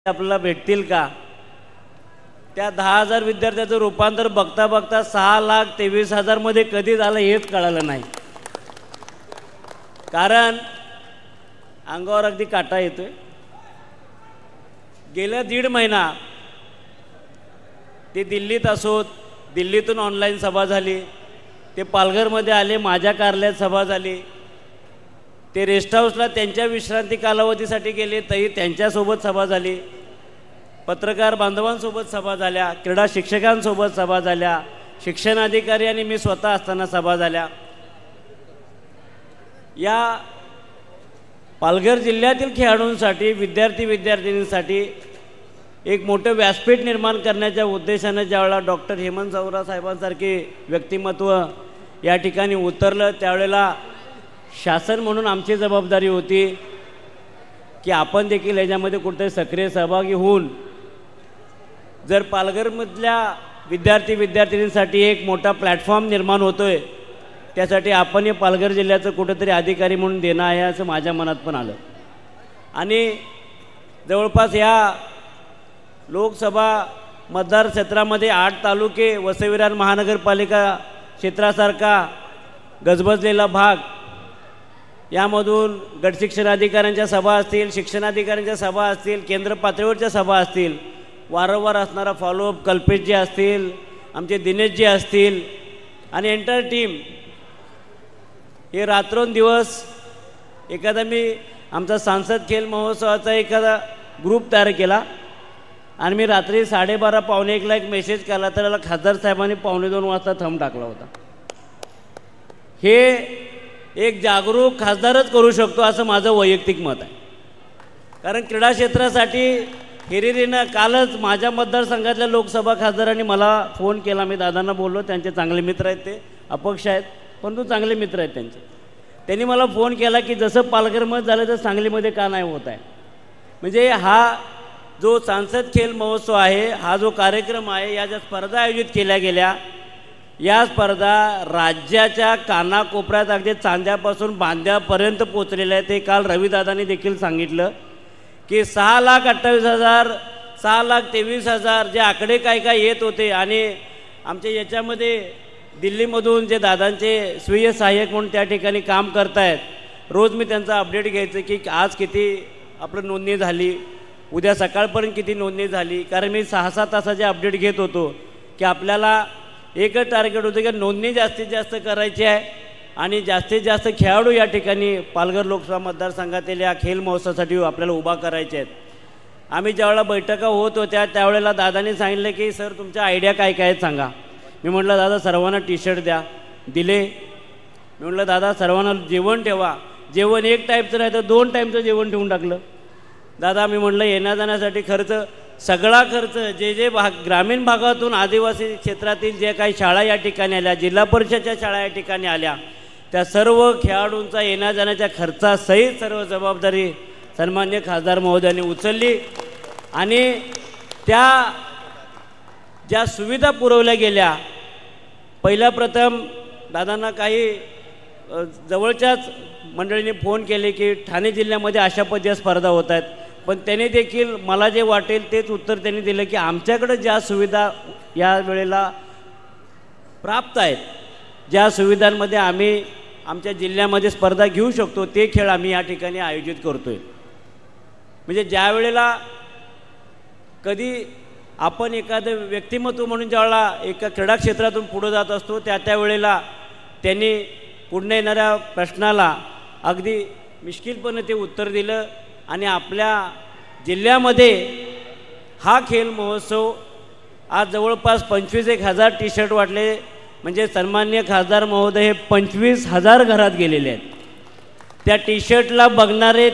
आपल्याला भेटतील का? त्या 10,000 विद्यार्थ्यांचं रूपांतर बघता बघता 6,23,000 मध्ये कधी झालं हेच कळालं नाही. कारण अंगावर अगदी काटा येतोय. गेल्या 1.5 महिना ते दिल्लीत असोत, दिल्लीतून ऑनलाईन सभा झाली, ते पालघरमध्ये आले, माझ्या कार्यालयात सभा झाली, ते रेस्ट हाऊसला त्यांच्या विश्रांती कालावधीसाठी गेले तरी त्यांच्यासोबत सभा झाली, पत्रकार बांधवांसोबत सभा झाल्या, क्रीडा शिक्षकांसोबत सभा झाल्या, शिक्षण अधिकारी आणि मी स्वतः असताना सभा झाल्या. या पालघर जिल्ह्यातील खेळाडूंसाठी, विद्यार्थ्यांसाठी एक मोठं व्यासपीठ निर्माण करण्याच्या उद्देशाने ज्यावेळेला डॉक्टर हेमंत चौरा साहेबांसारखे व्यक्तिमत्व या ठिकाणी उतरलं, त्यावेळेला शासन म्हणून आमची जबाबदारी होती की आपण देखील याच्यामध्ये कुठेतरी सक्रिय सहभागी होऊन जर पालघरमधल्या विद्यार्थ्यांसाठी एक मोठा प्लॅटफॉर्म निर्माण होतोय, त्यासाठी आपण हे पालघर जिल्ह्याचं कुठेतरी अधिकारी म्हणून देणं आहे असं माझ्या मनात पण आलं. आणि जवळपास या लोकसभा मतदारक्षेत्रामध्ये 8 तालुके, वसई-विरार महानगरपालिका क्षेत्रासारखा गजबजलेला भाग, यामधून गट शिक्षणाधिकाऱ्यांच्या सभा असतील, शिक्षणाधिकाऱ्यांच्या सभा असतील, केंद्र पातळीवरच्या सभा असतील, वारंवार असणारा फॉलोअप कल्पेशजी असतील, आमचे दिनेशजी असतील आणि एंटायर टीम हे रात्रंदिवस एखादा मी आमचा सांसद खेल महोत्सवाचा एखादा ग्रुप तयार केला आणि मी रात्री 12:30 पावणे 1ला एक मेसेज केला, तर त्याला खासदार साहेबांनी 1:45 वाजता थंब टाकला होता. हे एक जागरूक खासदारच करू शकतो असं माझं वैयक्तिक मत आहे. कारण क्रीडा क्षेत्रासाठी हिरिरीनं कालच माझ्या मतदारसंघातल्या लोकसभा खासदारांनी मला फोन केला. मी दादांना बोललो, त्यांचे चांगले मित्र आहेत, ते अपक्ष आहेत परंतु चांगले मित्र आहेत त्यांचे. त्यांनी मला फोन केला की जसं पालघरमध्ये झालं तर सांगलीमध्ये का नाही होत आहे. म्हणजे हा जो सांसद खेल महोत्सव आहे, हा जो कार्यक्रम आहे, या ज्या स्पर्धा आयोजित केल्या गेल्या, या स्पर्धा राज्याच्या कानाकोपऱ्यात अगदी चांद्यापासून बांद्यापर्यंत पोचलेल्या आहेत. ते काल रविदादांनी देखील सांगितलं की 6,28,000 6,23,000 जे आकडे काय येत होते. आणि आमच्या याच्यामध्ये दिल्लीमधून जे दादांचे स्वीय सहाय्यक म्हणून त्या ठिकाणी काम करतायत, रोज मी त्यांचा अपडेट घ्यायचं की आज किती आपलं नोंदणी झाली, उद्या सकाळपर्यंत किती नोंदणी झाली. कारण मी 6-6 तासाचे अपडेट घेत होतो की आपल्याला एकच टार्गेट होतं की नोंदणी जास्तीत जास्त करायची आहे आणि जास्तीत जास्त खेळाडू या ठिकाणी पालघर लोकसभा मतदारसंघातील या खेल महोत्सवासाठी आपल्याला उभा करायचे आहेत. आम्ही ज्यावेळेला बैठका होत होत्या त्यावेळेला दादांनी सांगितलं की सर तुमच्या आयडिया काय आहेत सांगा. मी म्हटलं दादा सर्वांना टी-शर्ट द्या, दिले. मी म्हटलं दादा सर्वांना जेवण ठेवा, जेवण 1 टाईपचं नाही तर 2 टाईमचं जेवण ठेवून टाकलं. दादा मी म्हटलं येण्या जाण्यासाठी खर्च, सगळा खर्च जे ग्रामीण भागातून आदिवासी क्षेत्रातील जे काही शाळा या ठिकाणी आल्या, जिल्हा परिषदच्या शाळा या ठिकाणी आल्या, त्या सर्व खेळाडूंचा येण्या जाण्याच्या खर्चासहित सर्व जबाबदारी सन्माननीय खासदार महोदयांनी उचलली. आणि त्या ज्या सुविधा पुरवल्या गेल्या, पहिल्या प्रथम दादांना काही जवळच्याच मंडळींनी फोन केले की ठाणे जिल्ह्यामध्ये अशा पद्धतीच्या स्पर्धा होत आहेत, पण त्याने देखील मला जे वाटेल तेच उत्तर त्यांनी दिलं की आमच्याकडे ज्या सुविधा या वेळेला प्राप्त आहेत, ज्या सुविधांमध्ये आम्ही आमच्या जिल्ह्यामध्ये स्पर्धा घेऊ शकतो ते खेळ आम्ही या ठिकाणी आयोजित करतोय. म्हणजे ज्या वेळेला कधी आपण एखादं व्यक्तिमत्व म्हणून ज्यावेळेला एका क्रीडा क्षेत्रातून पुढे जात असतो त्या वेळेला त्यांनी पुढे येणाऱ्या प्रश्नाला अगदी मिश्किलपणे ते उत्तर दिलं. आणि आपल्या जिल्ह्यामध्ये हा खेल महोत्सव आज जवळपास 25,000 टी-शर्ट वाटले. म्हणजे सन्माननीय खासदार महोदय हे 25,000 घरात गेलेले आहेत. त्या टी-शर्टला बघणारे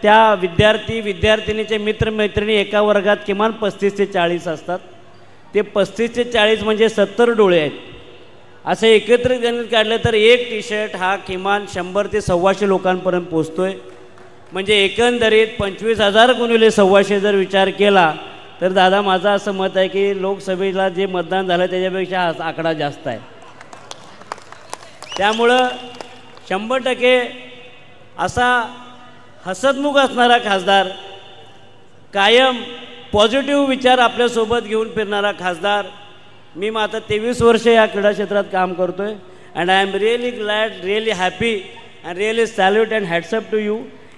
त्या विद्यार्थिनीचे मित्रमैत्रिणी एका वर्गात किमान 35 ते 40 असतात. ते 35 ते 40 म्हणजे 70 डोळे आहेत. असं एकत्रित गणित काढलं तर एक टी-शर्ट हा किमान 100 ते 125 लोकांपर्यंत पोचतोय. म्हणजे एकंदरीत 25,000 गुणिले 125 जर विचार केला तर दादा माझं असं मत आहे की लोकसभेला जे मतदान झालं त्याच्यापेक्षा हा आकडा जास्त आहे. त्यामुळं 100% असा हसतमुख असणारा खासदार कायम पॉझिटिव्ह विचार आपल्यासोबत घेऊन फिरणारा खासदार. मी मग आता 23 वर्ष या क्रीडा क्षेत्रात काम करतो आहे. And I am really glad, really happy and really salute and hats off to you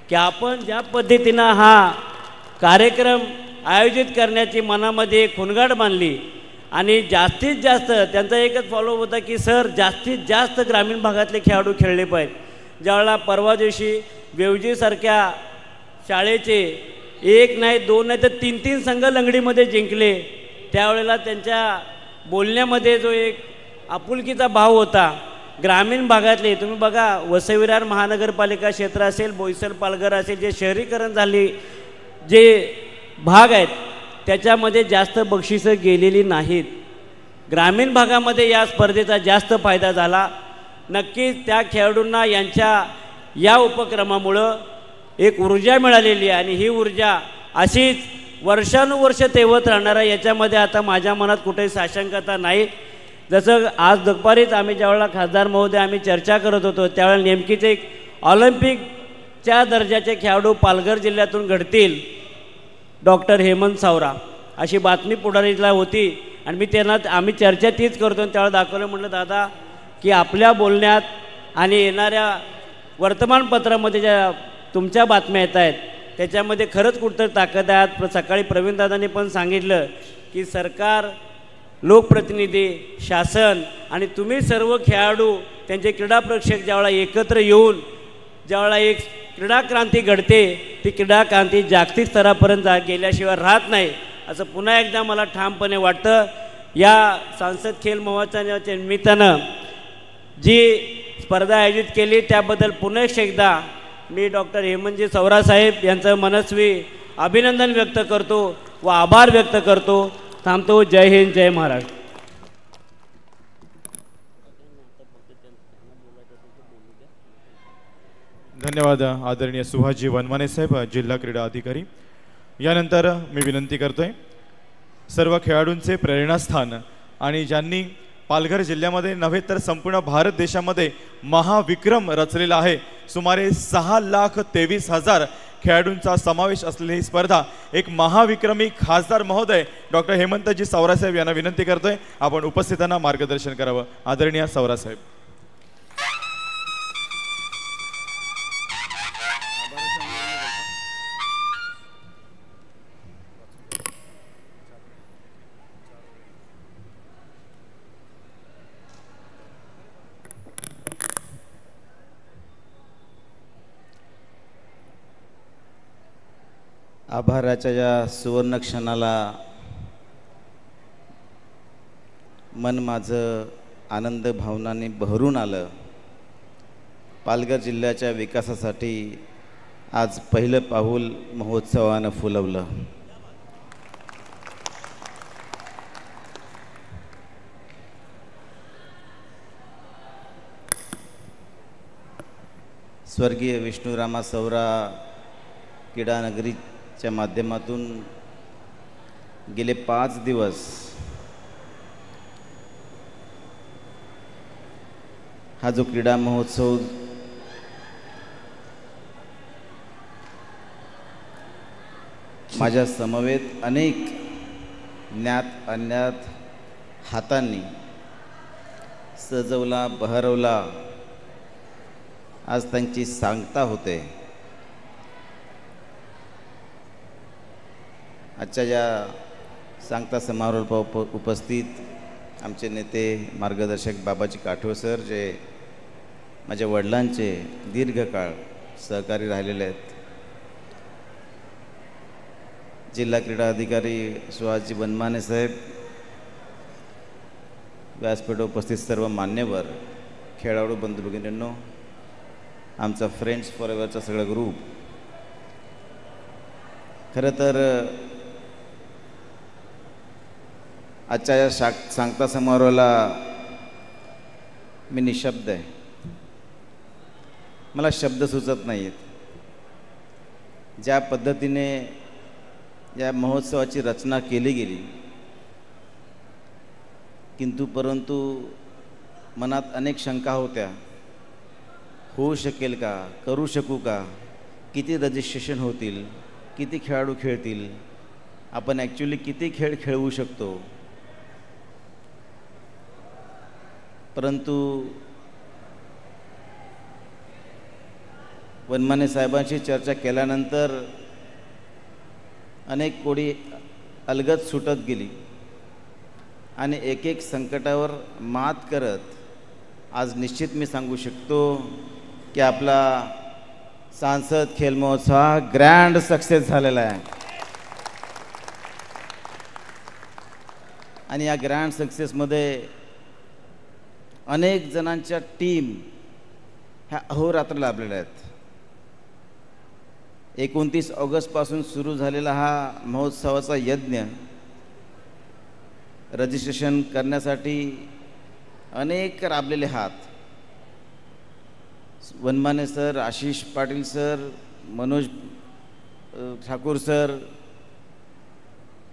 की आपण ज्या पद्धतीनं हा कार्यक्रम आयोजित करण्याची मनामध्ये एक खुणगाट बांधली आणि जास्तीत जास्त त्यांचा एकच फॉलो होता की सर जास्तीत जास्त ग्रामीण भागातले खेळाडू खेळले पाहिजेत. ज्यावेळेला परवा दिवशी वेवजीसारख्या शाळेचे 1 नाही 2 नाही तर 3 संघ लंगडीमध्ये जिंकले, त्यावेळेला त्यांच्या बोलण्यामध्ये जो एक आपुलकीचा भाव होता. ग्रामीण भागातले तुम्ही बघा, वसई-विरार महानगरपालिका क्षेत्र असेल, बोईसर पालघर असेल, जे शहरीकरण झाली जे भाग आहेत त्याच्यामध्ये जास्त बक्षिसं गेलेली नाहीत. ग्रामीण भागामध्ये या स्पर्धेचा जास्त फायदा झाला. नक्कीच त्या खेळाडूंना यांच्या या उपक्रमामुळं एक ऊर्जा मिळालेली आहे आणि ही ऊर्जा अशीच वर्षानुवर्ष तेवत राहणार आहे, याच्यामध्ये आता माझ्या मनात कुठेही साशंकता नाही. जसं आज दुपारीच आम्ही ज्यावेळेला खासदार महोदय आम्ही चर्चा करत होतो त्यावेळेला नेमकीच एक ऑलिम्पिकच्या दर्जाचे खेळाडू पालघर जिल्ह्यातून घडतील, डॉक्टर हेमंत सावरा अशी बातमी पुढारीला होती आणि मी त्यांना आम्ही चर्चा तीच करतो आणि त्यावेळेला दाखवलं. म्हटलं दादा की आपल्या बोलण्यात आणि येणाऱ्या वर्तमानपत्रामध्ये ज्या तुमच्या बातम्या येत आहेत त्याच्यामध्ये खरंच कुठंतरी ताकद आहे. सकाळी प्रवीणदादांनी पण सांगितलं की सरकार, लोकप्रतिनिधी, शासन आणि तुम्ही सर्व खेळाडू त्यांचे क्रीडा प्रेक्षक ज्यावेळेला एकत्र येऊन ज्यावेळेला एक क्रीडा क्रांती घडते ती क्रीडा क्रांती जागतिक स्तरापर्यंत गेल्याशिवाय राहत नाही असं पुन्हा एकदा मला ठामपणे वाटतं. या सांसद खेल महोत्सवाच्या निमित्तानं जी स्पर्धा आयोजित केली त्याबद्दल पुन्हा एकदा मी डॉक्टर हेमंतजी सावरा साहेब यांचं मनस्वी अभिनंदन व्यक्त करतो व आभार व्यक्त करतो. थांबतो. जय हिंद, जय महाराष्ट्र. धन्यवाद आदरणीय सुभाषजी वनमाने साहेब, जिल्हा क्रीडा अधिकारी. यानंतर मी विनंती करतोय सर्व खेळाडूंचे प्रेरणास्थान आणि ज्यांनी पालघर जिल्ह्यामध्ये नव्हे तर संपूर्ण भारत देशामध्ये महाविक्रम रचलेला आहे. सुमारे 6,23,000 खेळाडूंचा समावेश असलेली ही स्पर्धा एक महाविक्रमी खासदार महोदय डॉक्टर हेमंतजी सावरासाहेब यांना विनंती करतोय आपण उपस्थितांना मार्गदर्शन करावं. आदरणीय सावरासाहेब. आभाराच्या या सुवर्ण क्षणाला मन माझं आनंद भावनाने भरून आलं. पालघर जिल्ह्याच्या विकासासाठी आज पहिलं पाऊल महोत्सवानं फुलवलं. स्वर्गीय विष्णुरामा सावरा क्रीडा नगरीच्या माध्यमातून गेले 5 दिवस हा जो क्रीडा महोत्सव माझ्या समवेत अनेक ज्ञात अज्ञात हातांनी सजवला, बहरवला. आज त्यांची सांगता होते. आजच्या या सांगता समारोहात उपस्थित आमचे नेते मार्गदर्शक बाबाजी काठोळ सर, जे माझ्या वडिलांचे दीर्घकाळ सहकारी राहिलेले आहेत. जिल्हा क्रीडा अधिकारी सुहासजी वनमाने साहेब, व्यासपीठावर उपस्थित सर्व मान्यवर, खेळाडू बंधू भगिनींनो, आमचा फ्रेंड्स फॉर एव्हरचा सगळा ग्रुप. खरं तर आजच्या या सांगता समारोहाला मी निशब्द आहे. मला शब्द सुचत नाही आहेत. ज्या पद्धतीने या महोत्सवाची रचना केली गेली, परंतु मनात अनेक शंका होत्या. होऊ शकेल का, करू शकू का, किती रजिस्ट्रेशन होतील, किती खेळाडू खेळतील, आपण ॲक्च्युली किती खेळ खेळवू शकतो, परंतु वनमाने साहेबांशी चर्चा केल्यानंतर अनेक कोडी अलगद सुटत गेली आणि एक एक संकटावर मात करत आज निश्चित मी सांगू शकतो की आपला सांसद खेल महोत्सव हा ग्रँड सक्सेस झालेला आहे. आणि या ग्रँड सक्सेसमध्ये अनेक जणांच्या टीम ह्या अहोरात्र लाभलेल्या आहेत. 29 ऑगस्टपासून सुरू झालेला हा महोत्सवाचा यज्ञ रजिस्ट्रेशन करण्यासाठी अनेक राबलेले हात, Vanmane sir, Ashish Patil sir, Manoj Thakur sir,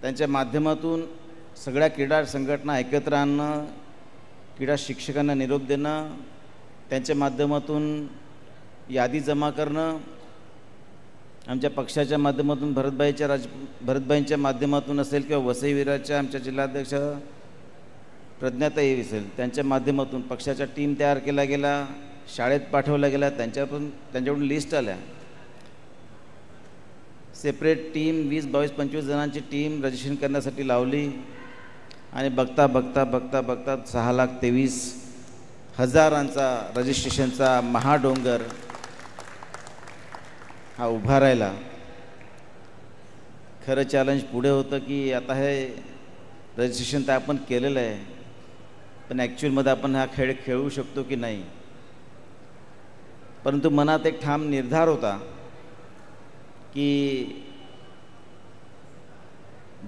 त्यांच्या माध्यमातून सगळ्या क्रीडा संघटना एकत्र आणणं, क्रीडा शिक्षकांना निरोप देणं, त्यांच्या माध्यमातून यादी जमा करणं, आमच्या पक्षाच्या माध्यमातून भरतभाईंच्या माध्यमातून असेल किंवा वसईविराच्या आमच्या जिल्हाध्यक्ष प्रज्ञाताई असेल त्यांच्या माध्यमातून पक्षाच्या टीम तयार केला गेला, शाळेत पाठवल्या गेल्या, त्यांच्याकडून लिस्ट आल्या. सेपरेट टीम 20-22-25 जणांची टीम रजिस्ट्रेशन करण्यासाठी लावली आणि बघता 6,23,000 रजिस्ट्रेशनचा महाडोंगर हा उभा राहिला. खरं चॅलेंज पुढे होतं की आता हे रजिस्ट्रेशन तर आपण केलेलं आहे, पण ॲक्च्युअलमध्ये आपण हा खेळ खेळू शकतो की नाही. परंतु मनात एक ठाम निर्धार होता की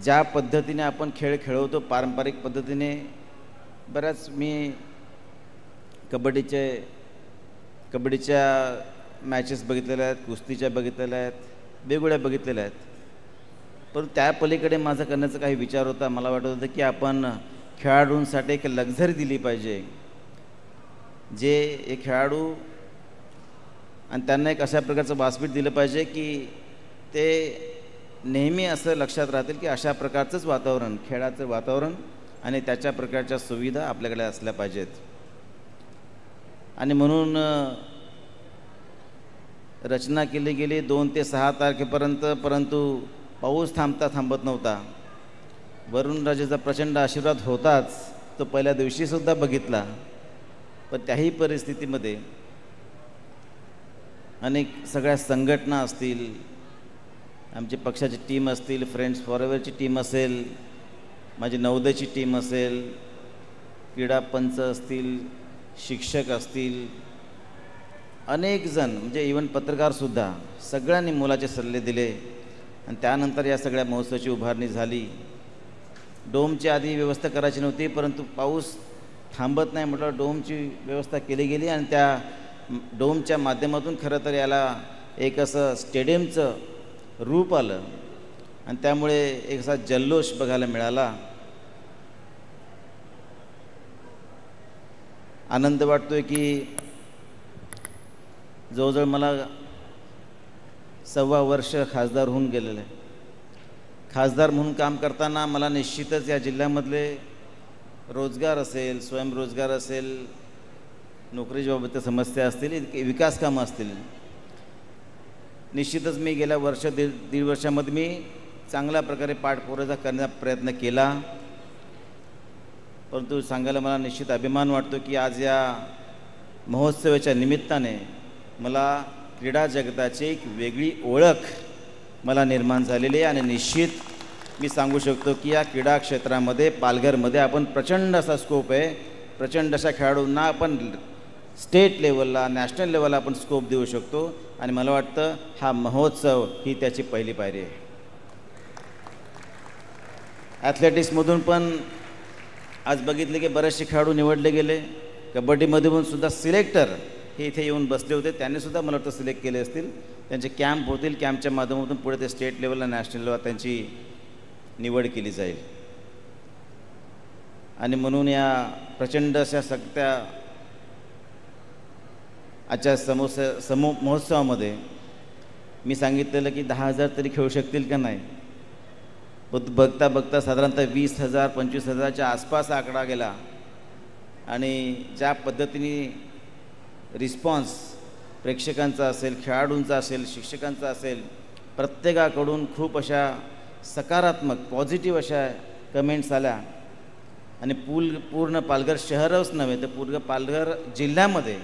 ज्या पद्धतीने आपण खेळ खेळवतो पारंपरिक पद्धतीने, बऱ्याच मी कबड्डीच्या मॅचेस बघितलेल्या आहेत, कुस्तीच्या बघितलेल्या आहेत, वेगवेगळ्या बघितलेल्या आहेत. परंतु त्या पलीकडे माझा करण्याचा काही विचार होता. मला वाटत होतं की आपण खेळाडूंसाठी एक लक्झरी दिली पाहिजे, जे एक खेळाडू आणि त्यांना एक अशा प्रकारचं व्यासपीठ दिलं पाहिजे की ते नेहमी असं लक्षात राहतील की अशा प्रकारचंच वातावरण, खेळाचं वातावरण आणि त्याच्या प्रकारच्या सुविधा आपल्याकडे असल्या पाहिजेत. आणि म्हणून रचना केली गेली 2 ते 6 तारखेपर्यंत. परंतु पाऊस थांबत नव्हता. वरुणराजेचा प्रचंड आशीर्वाद होताच, तो पहिल्या दिवशीसुद्धा बघितला. पण त्याही परिस्थितीमध्ये अनेक सगळ्या संघटना असतील, आमची पक्षाची टीम असतील, फ्रेंड्स फॉरएव्हरची टीम असेल, माझी नवोदयची टीम असेल, क्रीडा पंच असतील, शिक्षक असतील, अनेक जण म्हणजे इव्हन पत्रकारसुद्धा, सगळ्यांनी मोलाचे सल्ले दिले. आणि त्यानंतर या सगळ्या महोत्सवाची उभारणी झाली. डोमची आधी व्यवस्था करायची नव्हती, परंतु पाऊस थांबत नाही म्हटलं डोमची व्यवस्था केली गेली आणि त्या डोमच्या माध्यमातून खरं तर याला एक असं स्टेडियमचं रूप आलं आणि त्यामुळे एक असा जल्लोष बघायला मिळाला. आनंद वाटतोय की जवळजवळ मला 1.25 वर्ष खासदार होऊन गेलेलं आहे. खासदार म्हणून काम करताना मला निश्चितच या जिल्ह्यामधले रोजगार असेल, स्वयंरोजगार असेल, नोकरीच्या बाबतच्या समस्या असतील, विकास कामं असतील, निश्चितच मी गेल्या दीड वर्षामध्ये मी चांगल्या प्रकारे पाठपुरावा करण्याचा प्रयत्न केला. परंतु सांगायला मला निश्चित अभिमान वाटतो की आज या महोत्सवाच्या निमित्ताने मला क्रीडा जगताची एक वेगळी ओळख मला निर्माण झालेली आहे. आणि निश्चित मी सांगू शकतो की या क्रीडा क्षेत्रामध्ये पालघरमध्ये आपण प्रचंड असा स्कोप आहे. प्रचंड अशा खेळाडूंना आपण स्टेट लेवलला, नॅशनल लेवलला आपण स्कोप देऊ शकतो. आणि मला वाटतं हा महोत्सव ही त्याची पहिली पायरी आहे. ॲथलेटिक्समधून पण आज बघितले की बरेचसे खेळाडू निवडले गेले. कबड्डीमध्ये पण सुद्धा सिलेक्टर हे इथे येऊन बसले होते, त्यांनीसुद्धा मला वाटतं सिलेक्ट केले असतील. त्यांचे कॅम्प होतील, कॅम्पच्या माध्यमातून पुढे ते स्टेट लेवलला, नॅशनल लेवलला त्यांची निवड केली जाईल. आणि म्हणून या प्रचंड अशा सगळ्या आजच्या महोत्सवामध्ये मी सांगितलेलं की 10,000 तरी खेळू शकतील का नाही. बघता बघता साधारणतः 20,000 25,000च्या आसपास आकडा गेला आणि ज्या पद्धतीने रिस्पॉन्स प्रेक्षकांचा असेल, खेळाडूंचा असेल, शिक्षकांचा असेल, प्रत्येकाकडून खूप अशा सकारात्मक पॉझिटिव्ह अशा कमेंट्स आल्या आणि पूर्ण पालघर शहरच नव्हे तर पूर्ण पालघर जिल्ह्यामध्ये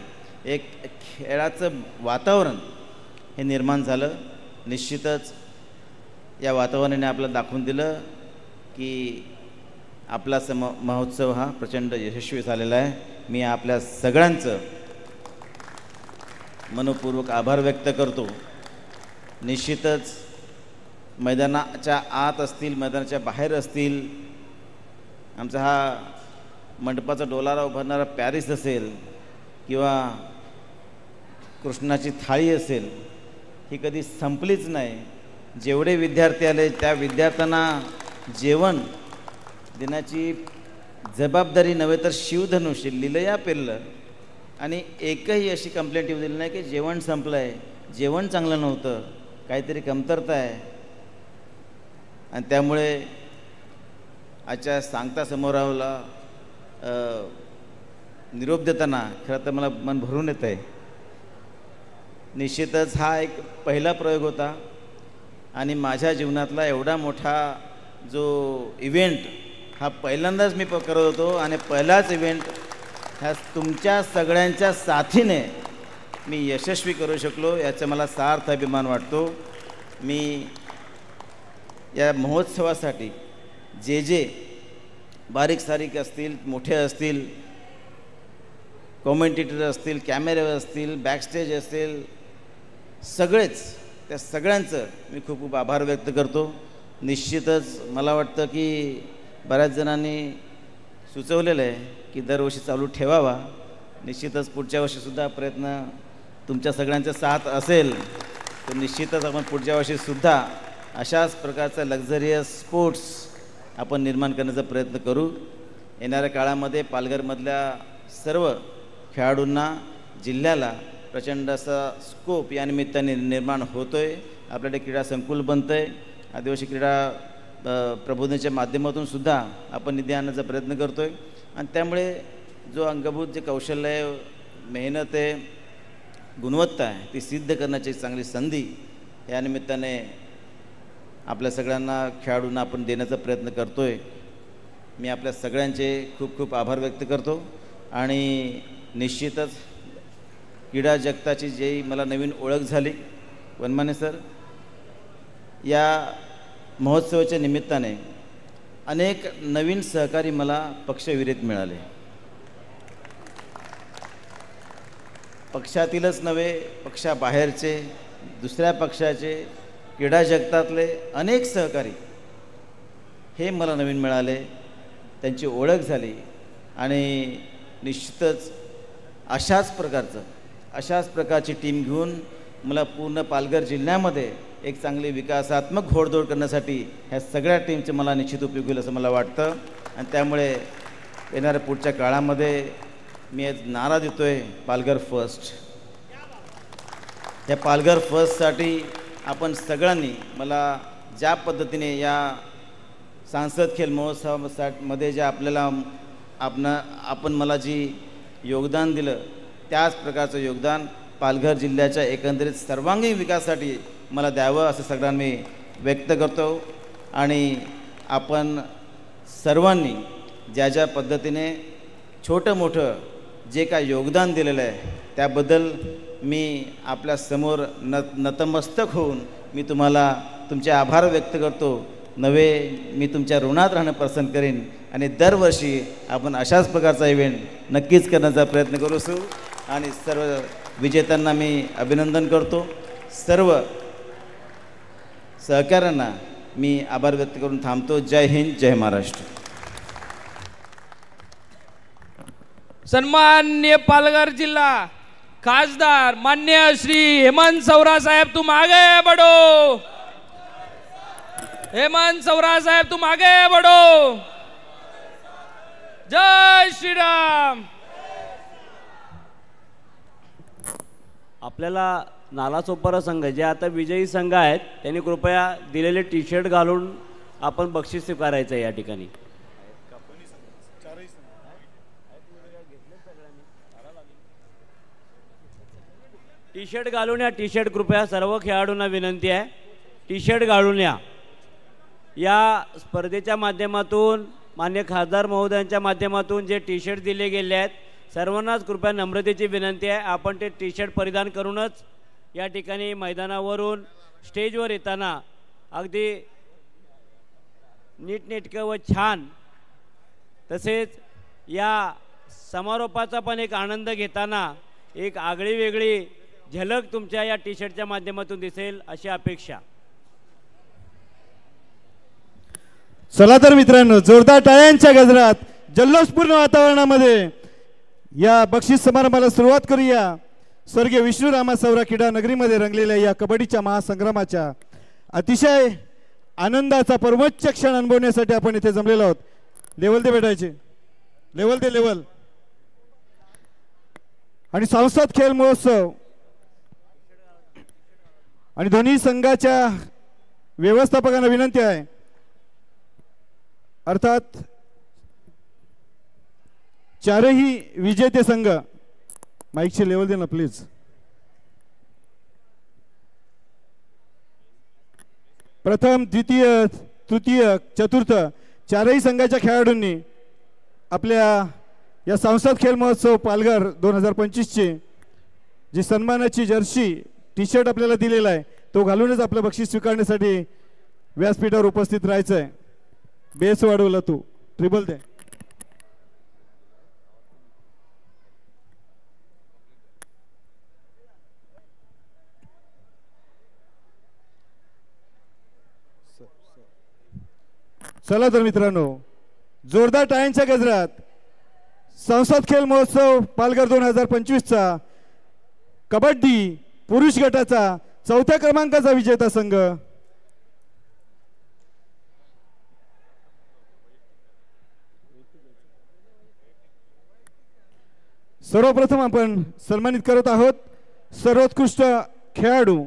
एक खेळाचं वातावरण हे निर्माण झालं. निश्चितच या वातावरणाने आपल्याला दाखवून दिलं की आपला महोत्सव हा प्रचंड यशस्वी झालेला आहे. मी आपल्या सगळ्यांचं मनपूर्वक आभार व्यक्त करतो. निश्चितच मैदानाच्या आत असतील, मैदानाच्या बाहेर असतील, आमचा हा मंडपाचा डोलारा उभारणारा पॅरिस असेल किंवा कृष्णाची थाळी असेल, ही कधी संपलीच नाही. जेवढे विद्यार्थी आले त्या विद्यार्थ्यांना जेवण देण्याची जबाबदारी नव्हे तर शिवधनुष्य लिलया पेरलं आणि एकही अशी कंप्लेंट येऊ दिली नाही की जेवण संपलं आहे, जेवण चांगलं नव्हतं, काहीतरी कमतरता आहे. आणि त्यामुळे आजच्या सांगता समारोहाला निरोप देताना खरं तर मला मन भरून येत आहे. निश्चितच हा एक पहिला प्रयोग होता आणि माझ्या जीवनातला एवढा मोठा जो इव्हेंट हा पहिल्यांदाच मी करत होतो आणि पहिलाच इव्हेंट ह्या तुमच्या सगळ्यांच्या साथीने मी यशस्वी करू शकलो याचा मला सार्थ अभिमान वाटतो. मी या महोत्सवासाठी जे बारीक सारीक असतील, मोठे असतील, कॉमेंटेटर असतील, कॅमेरे असतील, बॅकस्टेज असेल, सगळेच त्या सगळ्यांचं मी खूप खूप आभार व्यक्त करतो. निश्चितच मला वाटतं की बऱ्याच जणांनी सुचवलेलं आहे की दरवर्षी चालू ठेवावा. निश्चितच पुढच्या वर्षीसुद्धा प्रयत्न तुमच्या सगळ्यांचा साथ असेल तर निश्चितच आपण पुढच्या वर्षीसुद्धा अशाच प्रकारचा लक्झरियस स्पोर्ट्स आपण निर्माण करण्याचा प्रयत्न करू. येणाऱ्या काळामध्ये पालघरमधल्या सर्व खेळाडूंना, जिल्ह्याला प्रचंड असा स्कोप या निमित्ताने निर्माण होतो आहे. आपल्याकडे क्रीडा संकुल बनतं आहे. आदिवासी क्रीडा प्रबोधनाच्या माध्यमातून सुद्धा आपण निधी आणण्याचा प्रयत्न करतो आहे आणि त्यामुळे जो अंगभूत जे कौशल्य आहे, मेहनत आहे, गुणवत्ता आहे, ती सिद्ध करण्याची चांगली संधी या निमित्ताने आपल्या सगळ्यांना खेळाडूंना आपण देण्याचा प्रयत्न करतो आहे. मी आपल्या सगळ्यांचे खूप खूप आभार व्यक्त करतो आणि निश्चितच क्रीडा जगताची जी मला नवीन ओळख झाली, वनमाने सर, या महोत्सवाच्या निमित्ताने अनेक नवीन सहकारी मला पक्षविरहित मिळाले. पक्षातीलच नव्हे, पक्षाबाहेरचे, दुसऱ्या पक्षाचे, क्रीडा जगतातले अनेक सहकारी हे मला नवीन मिळाले, त्यांची ओळख झाली आणि निश्चितच अशाच प्रकारची टीम घेऊन मला पूर्ण पालघर जिल्ह्यामध्ये एक चांगली विकासात्मक घोडदौड करण्यासाठी ह्या सगळ्या टीमचे मला निश्चित उपयोग होईल असं मला वाटतं. आणि त्यामुळे येणाऱ्या पुढच्या काळामध्ये मी आज नारा देतो आहे, पालघर फर्स्ट. या पालघर फर्स्टसाठी आपण सगळ्यांनी मला ज्या पद्धतीने या सांसद खेल महोत्सवामध्ये जे आपण मला जी योगदान दिलं त्याच प्रकारचं योगदान पालघर जिल्ह्याच्या एकंदरीत सर्वांगीण विकासासाठी मला द्यावं असं सगळ्यांना मी व्यक्त करतो. आणि आपण सर्वांनी ज्या पद्धतीने छोटं मोठं जे काय योगदान दिलेलं आहे त्याबद्दल मी आपल्यासमोर नतमस्तक होऊन मी तुम्हाला तुमचे आभार व्यक्त करतो. मी तुमच्या ऋणात राहणं पसंत करेन आणि दरवर्षी आपण अशाच प्रकारचा इव्हेंट नक्कीच करण्याचा प्रयत्न करू असू. आणि सर्व विजेत्यांना मी अभिनंदन करतो. सर्व सहकाऱ्यांना मी आभार व्यक्त करून थांबतो. जय हिंद, जय महाराष्ट्र. सन्मान्य पालघर जिल्हा खासदार मान्य श्री हेमंत सवरा साहेब, तुम आगे बढ़ो. हेमंत सवरा साहेब, तुम आगे बढ़ो. जय श्रीराम. आपल्याला नालासोपारा संघ जे आता विजयी संघ आहेत त्यांनी कृपया दिलेले टी शर्ट घालून आपण बक्षीस स्वीकारायचं आहे या ठिकाणी. टी शर्ट घालून या. टी शर्ट कृपया सर्व खेळाडूंना विनंती आहे, टी शर्ट घालून या. या स्पर्धेच्या माध्यमातून मान्य खासदार महोदयांच्या माध्यमातून जे टी शर्ट दिले गेले आहेत सर्वांनाच कृपया नम्रतेची विनंती आहे, आपण ते टी शर्ट परिधान करूनच या ठिकाणी मैदानावरून स्टेजवर येताना अगदी नीटनेटकं व छान, तसेच या समारोपाचा पण एक आनंद घेताना एक आगळी वेगळी झलक तुमच्या या टी शर्टच्या माध्यमातून दिसेल अशी अपेक्षा. चला तर मित्रांनो, जोरदार टाळ्यांच्या गजरात जल्लोषपूर्ण वातावरणामध्ये या बक्षीस समारंभाला सुरुवात करूया. स्वर्गीय विष्णुरामा सौरा क्रीडा नगरीमध्ये रंगलेल्या या कबड्डीच्या महासंग्रामाच्या अतिशय आनंदाचा परमोच्च क्षण अनुभवण्यासाठी आपण इथे जमलेलो आहोत. लेवल दे भेटायचे, लेवल दे, लेवल. आणि संसद खेळ महोत्सव आणि दोन्ही संघाच्या व्यवस्थापकांना विनंती आहे, अर्थात चारही विजेते संघ, माईकचे लेवल दे ना प्लीज. प्रथम, द्वितीय, तृतीय, चतुर्थ चारही संघाच्या खेळाडूंनी आपल्या या संसद खेळ महोत्सव पालघर 2025चे जी सन्मानाची जर्सी टी शर्ट आपल्याला दिलेला आहे तो घालूनच आपलं बक्षीस स्वीकारण्यासाठी व्यासपीठावर उपस्थित राहायचं आहे. बेस वाढवला तू, ट्रिबल दे. चला तर मित्रांनो, जोरदार टाळ्यांच्या गजरात संसद खेळ महोत्सव पालघर 2025चा कबड्डी पुरुष गटाचा 4थ्या क्रमांकाचा विजेता संघ सर्वप्रथम आपण सन्मानित करत आहोत सर्वोत्कृष्ट खेळाडू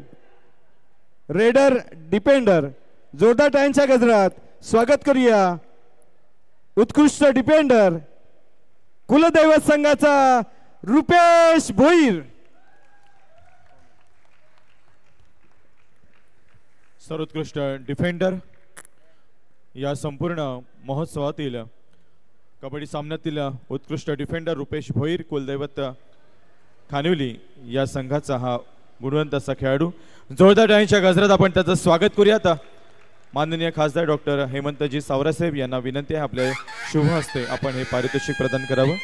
रेडर डिपेंडर. जोरदार टाळ्यांच्या गजरात स्वागत करूया उत्कृष्ट डिपेंडर कुलदैवत संघाचा रुपेश भोईर. सर्वोत्कृष्ट डिफेंडर या संपूर्ण महोत्सवातील कबड्डी सामन्यातील उत्कृष्ट डिफेंडर रुपेश भोईर कुलदैवत खानिवली या संघाचा हा गुणवंत असा खेळाडू. जोरदार टाळ्यांच्या गजरात आपण त्याचं स्वागत करूयात. माननीय खासदार डॉक्टर हेमंतजी सावरासाहेब यांना विनंती आहे आपल्या शुभ हस्ते आपण हे पारितोषिक प्रदान करावं.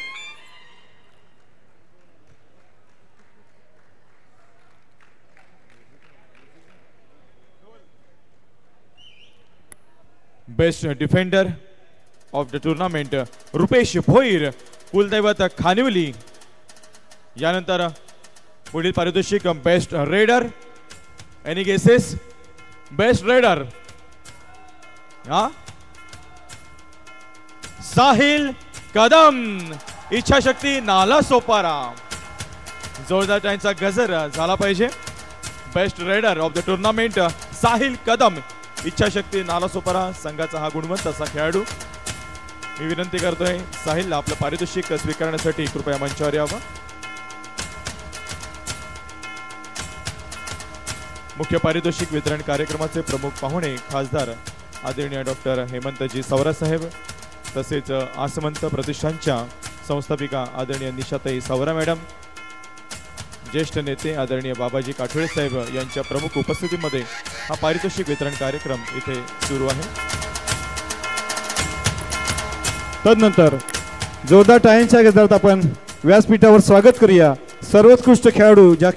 Best defender of the tournament Rupesh Bhoir कुलदैवत खानिवली. यानंतर पुढील पारितोषिक best raider. Any guesses? Best raider Sahil Kadam इच्छाशक्ती नाला सोपारा. जोरदार टाळ्यांचा गजर झाला पाहिजे. Best raider of the tournament Sahil Kadam इच्छाशक्ती नाला सोपारा संघाचा हा गुणवंत असा खेळाडू. मी विनंती करतोय साहिलला आपलं पारितोषिक स्वीकारण्यासाठी कृपया मंचावर यावं. मुख्य पारितोषिक वितरण कार्यक्रमाचे प्रमुख पाहुणे खासदार आदरणीय डॉक्टर हेमंतजी सावरासाहेब तसेच आसमंत प्रतिष्ठानच्या संस्थापिका आदरणीय निशाताई सावरा मॅडम, ज्येष्ठ नेते आदरणीय बाबाजी काठोळे साहेब यांच्या प्रमुख उपस्थितीमध्ये हा पारितोषिक वितरण कार्यक्रम इथे सुरू आहे. तदनंतर जोरदार टाळ्यांच्या गजरात आपण व्यासपीठावर स्वागत करूया सर्वोत्कृष्ट खेळाडू ज्या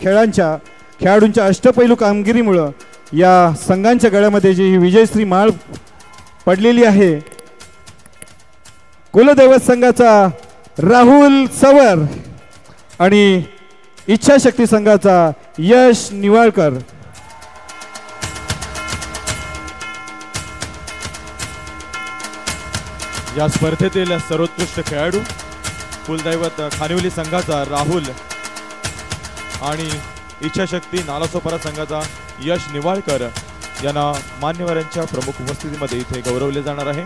खेळाडूंच्या अष्टपैलू कामगिरीमुळं या संघांच्या गळ्यामध्ये जी विजयश्री माळ पडलेली आहे. कुलदैवत संघाचा राहुल सवर आणि इच्छाशक्ती संघाचा यश निवाळकर. या स्पर्धेतील सर्वोत्कृष्ट खेळाडू कुलदैवत खानिवली संघाचा राहुल आणि इच्छाशक्ती नालासोपारा संघाचा यश निवाळकर यांना मान्यवरांच्या प्रमुख उपस्थितीमध्ये इथे गौरवले जाणार आहे.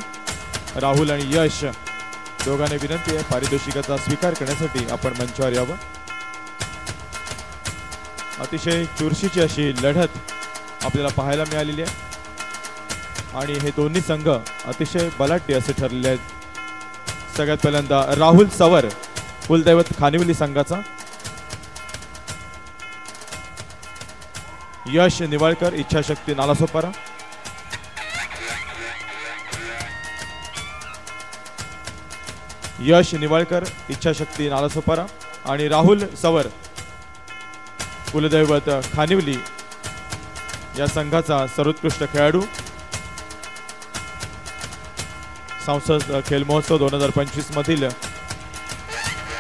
राहुल आणि यश दोघांनी विनंती आहे पारितोषिकाचा स्वीकार करण्यासाठी आपण मंचावर यावं. अतिशय चुरशीची अशी लढत आपल्याला पाहायला मिळालेली आहे आणि हे दोन्ही संघ अतिशय बलाढ्य असे ठरलेले आहेत. सगळ्यात पहिल्यांदा राहुल सवर कुलदैवत खानिवली संघाचा, यश निवाळकर इच्छाशक्ती नालासोपारा, यश निवाळकर इच्छाशक्ती नालासोपारा आणि राहुल सवर कुलदैवत खानिवली या संघाचा सर्वोत्कृष्ट खेळाडू. संसद खेल महोत्सव 2025 मधील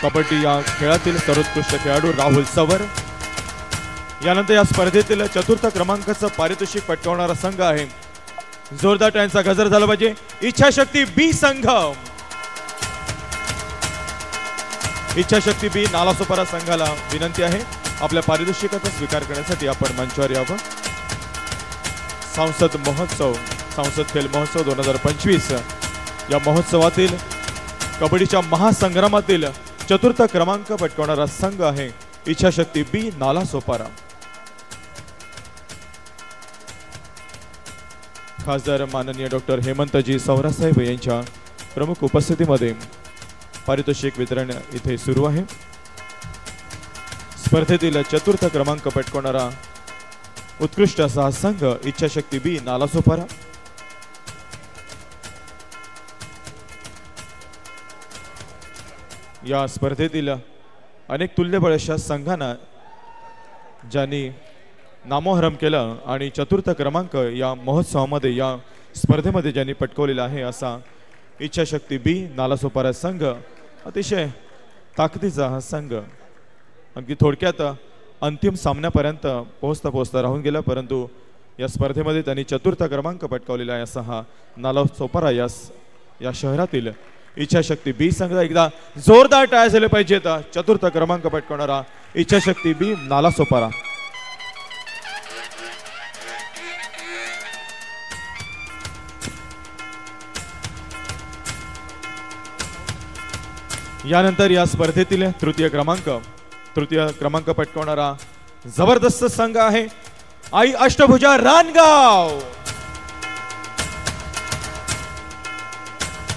कबड्डी या खेळातील सर्वोत्कृष्ट खेळाडू राहुल सवर. यानंतर या स्पर्धेतील चतुर्थ क्रमांकाचं पारितोषिक पटकावणारा संघ आहे. जोरदार टाळ्यांचा गजर झाला पाहिजे. इच्छाशक्ती बी संघ, इच्छाशक्ती बी नालासोपारा संघाला विनंती आहे आपल्या पारितोषिकाचा स्वीकार करण्यासाठी आपण मंचावर यावं. संसद खेल महोत्सव 2025 या महोत्सवातील कबड्डीच्या महासंग्रामातील चतुर्थ क्रमांक पटकावणारा संघ आहे इच्छाशक्ती बी नालासोपारा. खासदार माननीय डॉक्टर हेमंतजी सौरासाहेब यांच्या प्रमुख उपस्थितीमध्ये पारितोषिक वितरण इथे सुरू आहे. स्पर्धेतील चतुर्थ क्रमांक पटकावणारा उत्कृष्ट असा संघ इच्छाशक्ती बी नालासोपारा. या स्पर्धेतील अनेक तुल्यबळ अशा संघांना ज्यांनी नामोहरम केलं आणि चतुर्थ क्रमांक या महोत्सवामध्ये या स्पर्धेमध्ये ज्यांनी पटकवलेला आहे असा इच्छाशक्ती बी नालासोपारा संघ. अतिशय ताकदीचा हा संघ अगदी थोडक्यात अंतिम सामन्यापर्यंत पोहोचता राहून गेला, परंतु या स्पर्धेमध्ये त्यांनी चतुर्थ क्रमांक पटकावलेला आहे असा हा नालासोपारा या शहरातील इच्छाशक्ती बी संघ. एकदा जोरदार टाळ्या झाले पाहिजेत. चतुर्थ क्रमांक पटकावणारा इच्छाशक्ती बी नालासोपारा. यानंतर या स्पर्धेतील तृतीय क्रमांक पटकावणारा जबरदस्त संघ आहे आई अष्टभुजा रानगाव.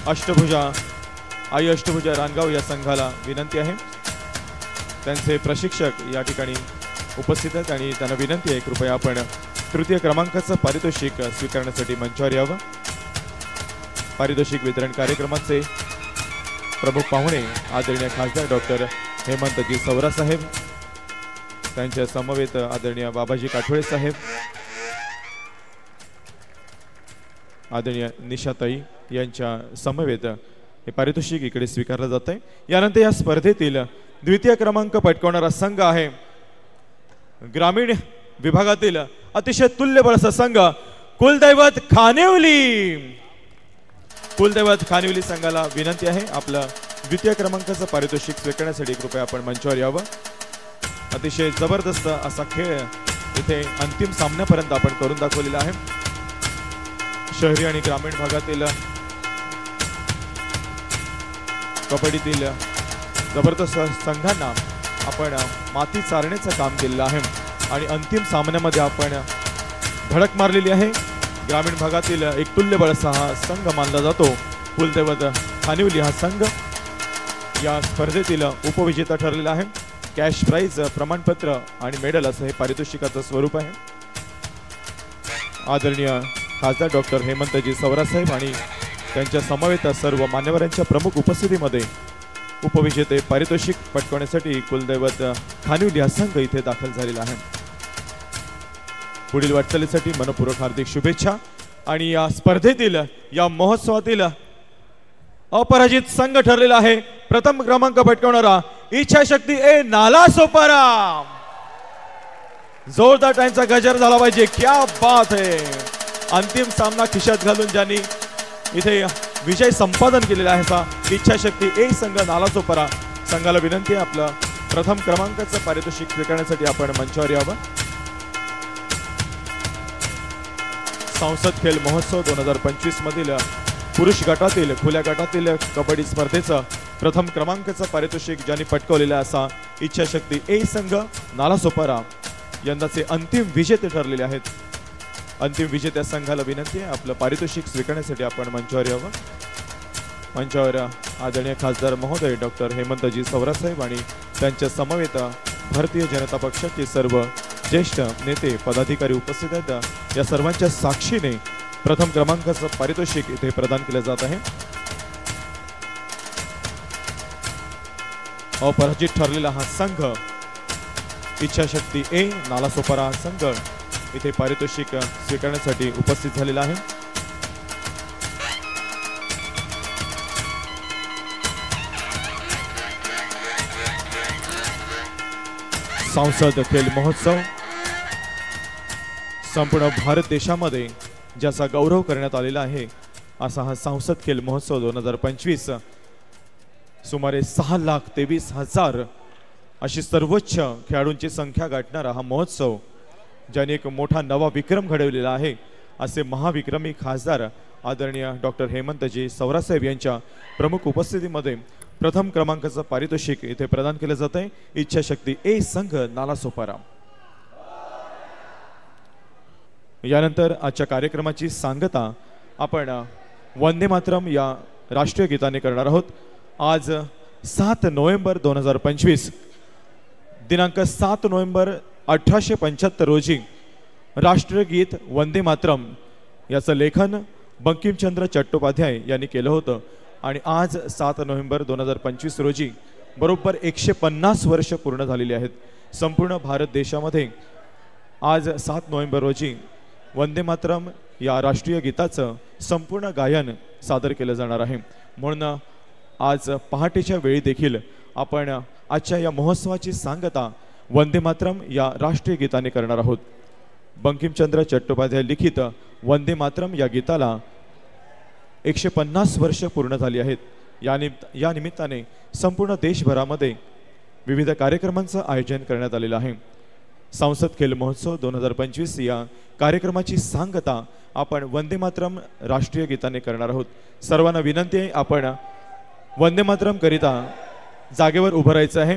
आई अष्टभुजा रानगाव या संघाला विनंती आहे. त्यांचे प्रशिक्षक या ठिकाणी उपस्थित आहेत आणि त्यांना विनंती आहे कृपया आपण तृतीय क्रमांकाचं पारितोषिक स्वीकारण्यासाठी मंचावर यावं. पारितोषिक वितरण कार्यक्रमाचे प्रमुख पाहुणे आदरणीय खासदार डॉक्टर हेमंतजी सौरासाहेब, त्यांच्या समवेत आदरणीय बाबाजी काठोळे साहेब, आदरणीय निशाताई यांच्या समवेत हे पारितोषिक इकडे स्वीकारलं जात आहे. यानंतर या स्पर्धेतील द्वितीय क्रमांक पटकावणारा संघ आहे ग्रामीण विभागातील अतिशय तुल्यबळ संघ कुलदैवत खानिवली संघाला विनंती आहे आपलं द्वितीय क्रमांकाचं पारितोषिक स्वीकारण्यासाठी कृपया आपण मंचावर यावं. अतिशय जबरदस्त असा खेळ इथे अंतिम सामन्यापर्यंत आपण करून दाखवलेला आहे. शहरी आणि ग्रामीण भागातील कबड्डीतील जबरदस्त संघांना आपण माती चारण्याचं काम केलेलं आहे आणि अंतिम सामन्यामध्ये आपण धडक मारलेली आहे. ग्रामीण भागातील एक तुल्यबळ असा हा संघ मानला जातो कुलदैवत खानिवली हा संघ. या स्पर्धेतील उपविजेता ठरलेला आहे. कॅश प्राइज, प्रमाणपत्र आणि मेडल असं हे पारितोषिकाचं स्वरूप आहे. आदरणीय खासदार डॉक्टर हेमंतजी सौरासाहेब आणि त्यांच्या समवेत सर्व मान्यवरांच्या प्रमुख उपस्थितीमध्ये उपविजेते पारितोषिक पटकावण्यासाठी कुलदैवत खानिवली हा संघ इथे दाखल झालेला आहे. पुढील वाटचालीसाठी मनपूर्वक हार्दिक शुभेच्छा. आणि या स्पर्धेतील या महोत्सवातील अपराजित संघ ठरलेला आहे प्रथम क्रमांक पटकावणारा इच्छाशक्ती ए नालासोपारा. जोरदार टाळ्यांचा गजर झाला पाहिजे. क्या बात है. अंतिम सामना खिशात घालून ज्यांनी इथे विजय संपादन केलेला आहे असा इच्छाशक्ती ए संघ नालासोपारा संघाला विनंती आहे आपलं प्रथम क्रमांकाचं पारितोषिक स्वीकारण्यासाठी आपण मंचावर यावं. संसद खेल महोत्सव 2025 मधील पुरुष गटातील खुल्या गटातील कबड्डी स्पर्धेचं प्रथम क्रमांकाचं पारितोषिक ज्यांनी पटकावलेलं असा इच्छाशक्ती ए संघ नालासोपारा यंदाचे अंतिम विजेते ठरलेले आहेत. अंतिम विजेत्या संघाला विनंती आहे आपलं पारितोषिक स्वीकारण्यासाठी आपण मंचावर यावं. मंचावर आदरणीय खासदार महोदय डॉक्टर हेमंतजी सवरासाहेब आणि त्यांच्या समवेत भारतीय जनता पक्षाचे सर्व ज्येष्ठ नेते पदाधिकारी उपस्थित आहेत. या सर्वांच्या साक्षीने प्रथम क्रमांकाचं पारितोषिक इथे प्रदान केलं जात आहे. अपराजित ठरलेला हा संघ इच्छाशक्ती ए नालासोपारा संघ इथे पारितोषिक स्वीकारण्यासाठी उपस्थित झालेला आहे. संसद खेल महोत्सव संपूर्ण भारत देशामध्ये ज्याचा गौरव करण्यात आलेला आहे असा हा संसद खेल महोत्सव 2025 सुमारे 6,23,000 अशी सर्वोच्च खेळाडूंची संख्या गाठणारा हा महोत्सव ज्याने एक मोठा नवा विक्रम घडवलेला आहे असे महाविक्रमी खासदार आदरणीय डॉक्टर हेमंतजी सवरासाहेब यांच्या प्रमुख उपस्थितीमध्ये प्रथम क्रमांकाचं पारितोषिक इथे प्रदान केलं जात आहे. इच्छाशक्ती ए संघ नालासोपारा. यानंतर आजच्या कार्यक्रमाची सांगता आपण वंदे मातरम या राष्ट्रीय गीताने करणार आहोत. आज 7 नोव्हेंबर 2025 दिनांक 7 नोव्हेंबर 1875 रोजी राष्ट्रगीत वंदे मातरम याचं लेखन बंकिमचंद्र चट्टोपाध्याय यांनी केलं होतं आणि आज 7 नोव्हेंबर 2025 रोजी बरोबर 150 वर्ष पूर्ण झालेली आहेत. संपूर्ण भारत देशामध्ये आज 7 नोव्हेंबर रोजी वंदे मातरम या राष्ट्रीय गीताचं संपूर्ण गायन सादर केलं जाणार आहे. म्हणून आज पहाटेच्या वेळी देखील आपण आजच्या या महोत्सवाची सांगता वंदे मातरम या राष्ट्रीय गीताने करणार आहोत. बंकिमचंद्र चट्टोपाध्याय लिखित वंदे मातरम या गीताला 150 वर्ष पूर्ण झाली आहेत. या निमित्ताने संपूर्ण देशभरामध्ये विविध कार्यक्रमांचं आयोजन करण्यात आलेलं आहे. संसद खेल महोत्सव 2025 या कार्यक्रमाची सांगता आपण वंदे मातरम राष्ट्रीय गीताने करणार आहोत. सर्वांना विनंती आहे आपण वंदे मातरम करिता जागेवर उभं राहायचं आहे.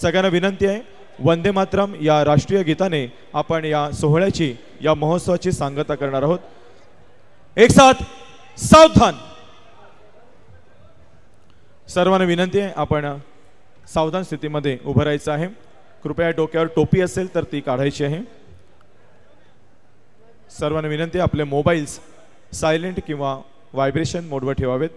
सगळ्यांना विनंती आहे वंदे मातरम या राष्ट्रीय गीताने आपण या सोहळ्याची या महोत्सवाची सांगता करणार आहोत. एक साथ सावधान. सर्वांना विनंती आहे आपण सावधान स्थितीमध्ये उभं राहायचं आहे. कृपया डोक्यावर टोपी असेल तर ती काढायची आहे. सर्वांना विनंती आहे आपले मोबाईल्स सायलेंट किंवा व्हायब्रेशन मोडवर ठेवावेत.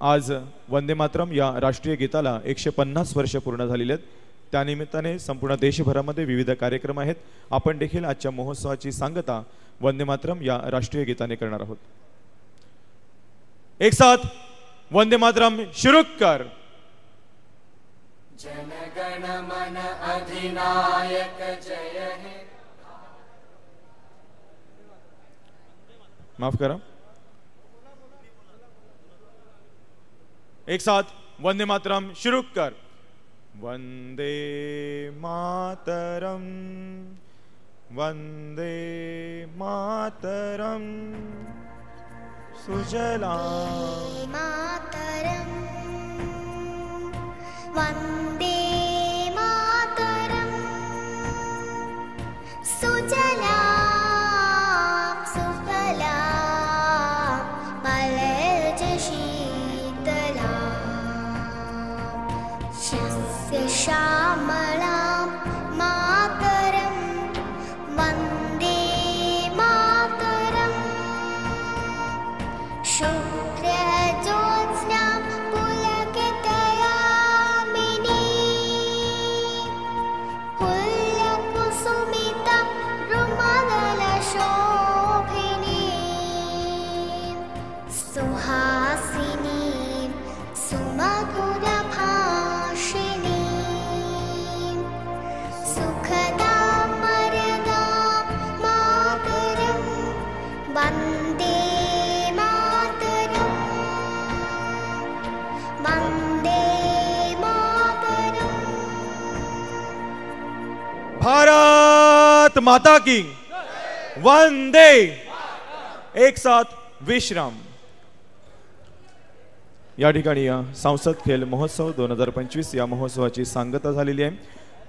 आज वंदे मातरम या राष्ट्रीय गीताला 150 वर्ष पूर्ण झालेली आहेत. त्यानिमित्ताने संपूर्ण देशभरामध्ये विविध कार्यक्रम आहेत. आपण देखील आजच्या महोत्सवाची सांगता वंदे मातरम या राष्ट्रीय गीताने करणार आहोत. एक साथ वंदे मातरम शुरू कर. जनगण मन अधिनायक जय हे. माफ करा. एक साथ वंदे मातरम शुरू कर. वंदे मातरम वंदे मातरम सुजलाम मातरम वंदे मातरम सुजलाम सुफलाम मलयज शीतलाम शस्य श्यामलां मातरं वन्दे मातरं शुभ्रज्योत्स्नां पुलकितयामिनी पुल्लकुसुमिता रुमदलशोभिनी सुहासिनी सुमधुरभाषिणी सुखदां वरदां मातरं वन्दे मातरं वन्दे मातरं. भारत माता की वंदे एक साथ विश्राम. या ठिकाणी संसद खेल महोत्सव 2025 या महोत्सवाची सांगता झालेली आहे.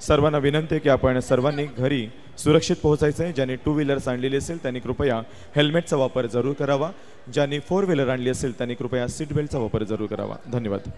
सर्वांना विनंती आहे की आपण सर्वांनी घरी सुरक्षित पोहोचायचं आहे. ज्यांनी 2 व्हीलर्स आणलेली असेल त्यांनी कृपया हेल्मेटचा वापर जरूर करावा. ज्यांनी 4 व्हीलर आणली असेल त्यांनी कृपया सीट बेल्टचा वापर जरूर करावा. धन्यवाद.